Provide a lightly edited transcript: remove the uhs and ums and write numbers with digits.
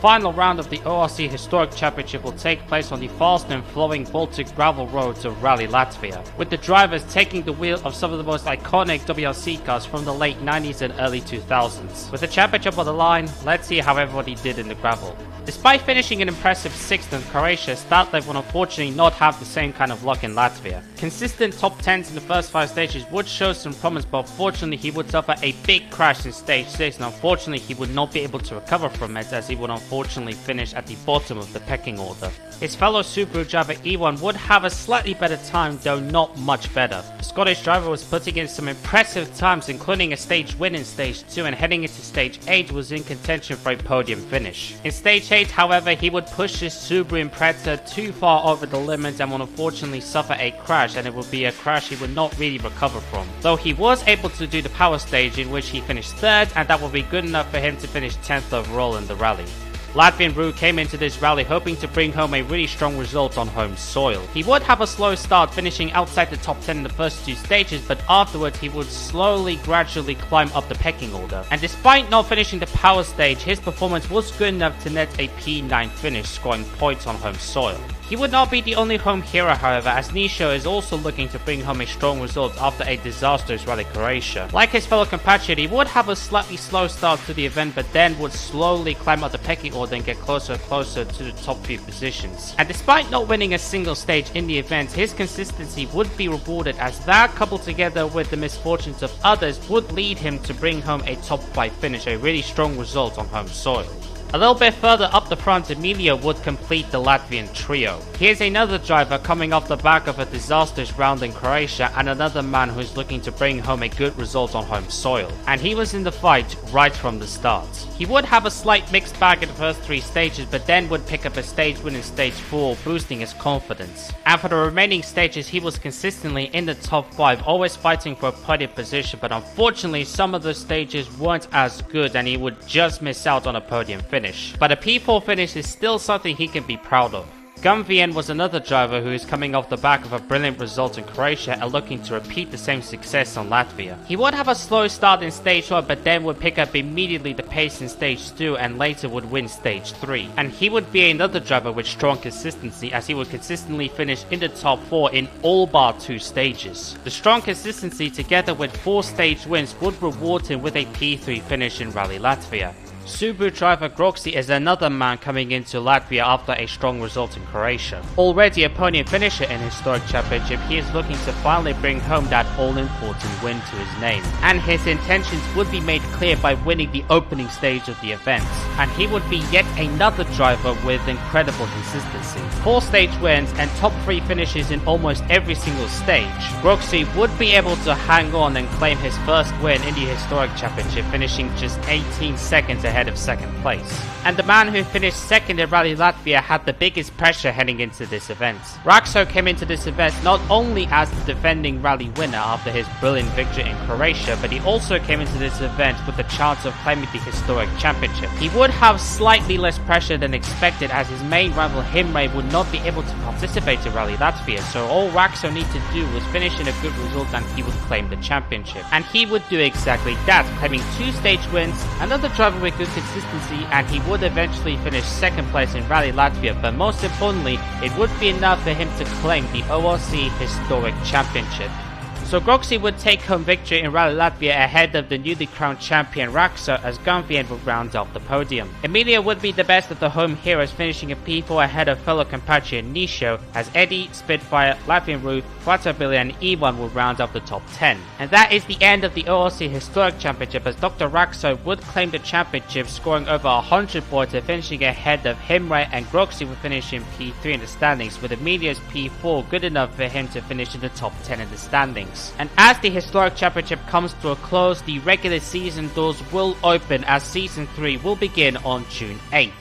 final round of the ORC Historic Championship will take place on the fast and flowing Baltic gravel roads of Rally Latvia, with the drivers taking the wheel of some of the most iconic WRC cars from the late 90s and early 2000s. With the championship on the line, let's see how everybody did in the gravel. Despite finishing an impressive 6th in Croatia, Startlev would unfortunately not have the same kind of luck in Latvia. Consistent top 10s in the first 5 stages would show some promise, but unfortunately he would suffer a big crash in stage 6, and unfortunately he would not be able to recover from it, as he would unfortunately finish at the bottom of the pecking order. His fellow Subaru driver Iwan would have a slightly better time, though not much better. The Scottish driver was putting in some impressive times, including a stage win in stage 2, and heading into stage 8 was in contention for a podium finish. In stage 8, however, he would push his Subaru Impreza too far over the limit and would unfortunately suffer a crash, and it would be a crash he would not really recover from. Though he was able to do the power stage, in which he finished 3rd, and that would be good enough for him to finish 10th overall in the rally. Latvian Roo came into this rally hoping to bring home a really strong result on home soil. He would have a slow start, finishing outside the top 10 in the first 2 stages, but afterwards he would gradually climb up the pecking order. And despite not finishing the power stage, his performance was good enough to net a P9 finish, scoring points on home soil. He would not be the only home hero, however, as Nisho is also looking to bring home a strong result after a disastrous Rally Croatia. Like his fellow compatriot, he would have a slightly slow start to the event, but then would slowly climb up the pecking order and get closer and closer to the top few positions. And despite not winning a single stage in the event, his consistency would be rewarded, as that, coupled together with the misfortunes of others, would lead him to bring home a top 5 finish, a really strong result on home soil. A little bit further up the front, Emilio would complete the Latvian trio. Here's another driver coming off the back of a disastrous round in Croatia, and another man who's looking to bring home a good result on home soil. And he was in the fight right from the start. He would have a slight mixed bag in the first 3 stages, but then would pick up a stage win in stage 4, boosting his confidence. And for the remaining stages, he was consistently in the top 5, always fighting for a podium position, but unfortunately some of the stages weren't as good and he would just miss out on a podium finish. But a P4 finish is still something he can be proud of. Gunvien was another driver who is coming off the back of a brilliant result in Croatia and looking to repeat the same success on Latvia. He would have a slow start in stage 1, but then would pick up immediately the pace in stage 2 and later would win stage 3. And he would be another driver with strong consistency, as he would consistently finish in the top 4 in all bar 2 stages. The strong consistency together with 4 stage wins would reward him with a P3 finish in Rally Latvia. Subaru driver Groxi is another man coming into Latvia after a strong result in Croatia. Already a podium finisher in Historic Championship, he is looking to finally bring home that all-important win to his name. And his intentions would be made clear by winning the opening stage of the event. And he would be yet another driver with incredible consistency. 4 stage wins and top 3 finishes in almost every single stage. Groxi would be able to hang on and claim his first win in the Historic Championship, finishing just 18 seconds ahead of 2nd place. And the man who finished 2nd in Rally Latvia had the biggest pressure heading into this event. Raxo came into this event not only as the defending rally winner after his brilliant victory in Croatia, but he also came into this event with the chance of claiming the Historic Championship. He would have slightly less pressure than expected, as his main rival Himre would not be able to participate in Rally Latvia, so all Raxo needed to do was finish in a good result and he would claim the championship. And he would do exactly that, claiming 2 stage wins, another driver with good consistency, and he would eventually finish 2nd place in Rally Latvia, but most importantly, it would be enough for him to claim the ORC Historic Championship. So Groxi would take home victory in Rally Latvia ahead of the newly crowned champion Raxo, as Gunvien would round off the podium. Emilio would be the best of the home heroes, finishing a P4 ahead of fellow compatriot Nisho, as Eddie, Spitfire, Latvian Roo, Billy and Iwan would round off the top 10. And that is the end of the ORC Historic Championship, as Dr. Raxo would claim the championship, scoring over 100 points and finishing ahead of Himre, and Groxi would finish in P3 in the standings, with Emilio's P4 good enough for him to finish in the top 10 in the standings. And as the Historic Championship comes to a close, the regular season doors will open, as Season 3 will begin on June 8th.